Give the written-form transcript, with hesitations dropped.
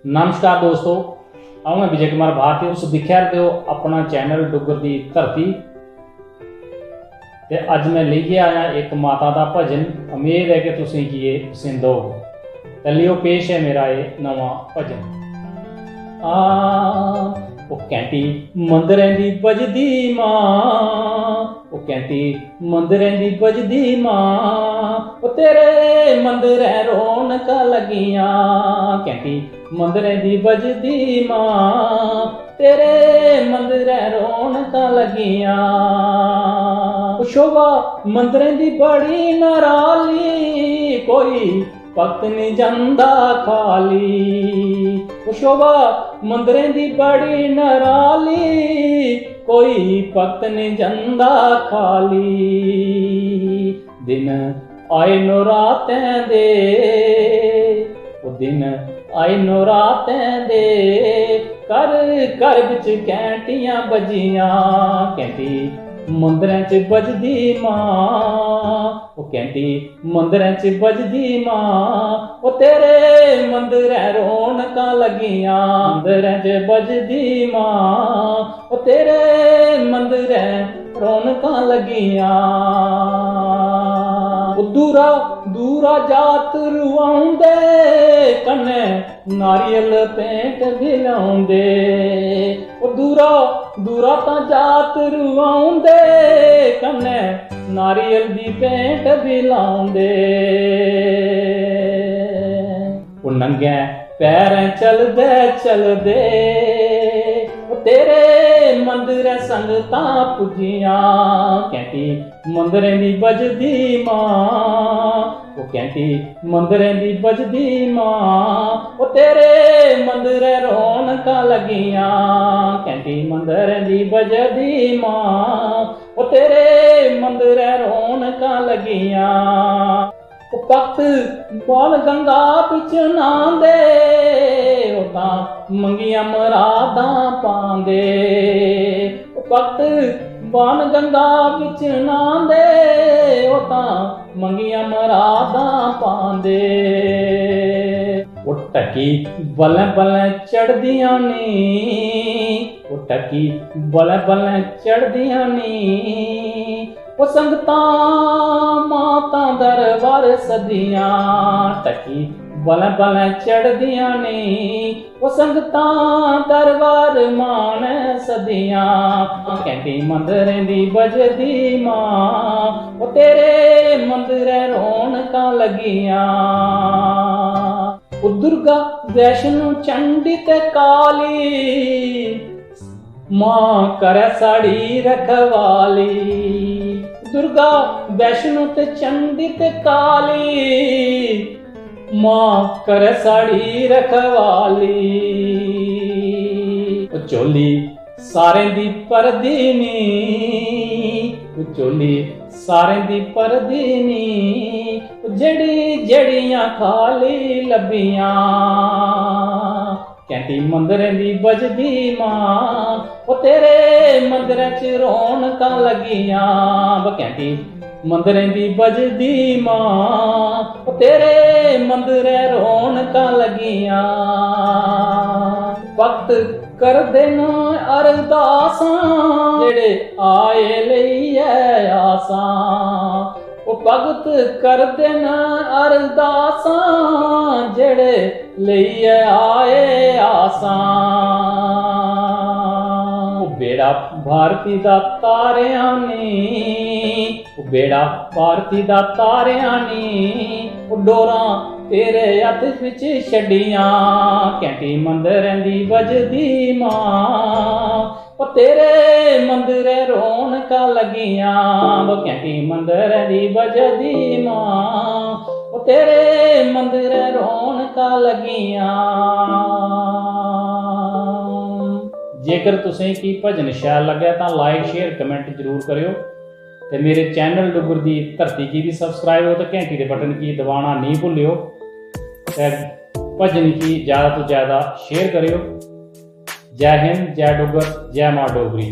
नमस्कार दोस्तों, आओ मैं विजय कुमार भारती तुम दिखा रहे हो अपना चैनल डुगर दी धरती। ते अज मैं लेके आया एक माता का भजन। उम्मीद है कि तुसीं ये पसंद होगा। ते लियो पेश है मेरा ये नवा भजन। ओ कैंटी मंदरें दी बजदी मां, ओ कैंटी मंदरें दी बजदी मां, ओ तेरे मंदरें रौनकां लगियां। कैंटी मंदरें दी बजदी मां, तेरे मंदरें रौनकां लगियां। शोभा मंदरें दी बड़ी नराली, कोई भगत नहीं जंदा खाली। शोभा मंदरें दी बड़ी नराली, कोई भगत नहीं जंदा खाली। दिन आए नो रातें दे, वो दिन आए नो रातें दे, कर कर बिच कैंटियां बजियां। कैंटी मंदरें च बजदी मां, ओ कैंटी मंदरें च बजदी मां, ओ तेरे मंदरें रौनकां लगियां। मंदरें च बजदी मां, ओ तेरे मंदरें रौनकां लगियां। दूरा दूरा जात रुआउंदे, कन्ने नारियल पेंट भी लाउंदे। दूरा दूरा तां जात रुआउंदे, कन्ने नारियल दी पेंट भी लाउंदे। नंगे पैरें चलदे चलदे, तेरे मंदिर संगतां पुजियां। कैंटी मंदरें दी बजदी मां, ओ कैंटी मंदरें दी बजदी मां, ओ तेरे मंदरें रौनकां लगियां। कैंटी मंदरें दी बजदी मां, ओ तेरे मंदरें रौनकां लगियां। भगत बाल गंगा बिच नांदे, ओ तां मंगियां मरादां पांदे। भगत बाल गंगा बिच नांदे, ओ तां मंगियां मरादां पांदे। ओ टकी बल्लें बल्लें चढ़दियां नी, ओ टकी बल्लें बल्लें चढ़दियां नी, ओ संगतां माता दरबार सदियां। टकी बल्लें बल्लें चढ़दियां नी, ओ संगतां दरबार मान सदियां। कैंटी मंदरें दी बजदी मां, ओ तेरे मंदरें रौनकां लगियां। ओ दुर्गा वैष्णो चंडी ते काली, मां करे साड़ी रखवाली। दुर्गा वैष्णो ते चंडी ते काली, मां करे साड़ी रखवाली। चोली सारें दी परदीनी, चोली सारें दी परदीनी, जड़ी जड़ियां खाली लबियां। कैंटी मंदरें दी बजदी मां, ओ तेरे मंदरें च रौनकां लगियां। कैंटी मंदरें दी बजदी मां, ओ तेरे मंदरें रौनकां लगियां। भगत करदे न अरदासां, जेड़े आए लइयै आसां। ओ भगत करदे न अरदासां, जेड़े लइयै आए आसां। बेड़ा भारती दा तारियां नी, बेड़ा भारती दा तारियां नी, डोरां तेरे हत्थ विच छड्डियां। कैंटी मंदरें दी बजदी मां, ओ तेरे मंदरें रौनकां लगियां। कैंटी मंदरें दी बजदी मां, ओ तेरे मंदरें रौनकां लगियां। जेकर तुसें की भजन शैल लग्या तां लाइक शेयर कमेंट जरूर करियो। ते मेरे चैनल डुगर दी धरती की भी सब्सक्राइब हो, तो घंटी के बटन की दबाना नहीं भूलियो। ते भजन की ज़्यादा तो ज़्यादा शेयर करियो। जय हिंद, जय डुगर, जय मां डोगरी।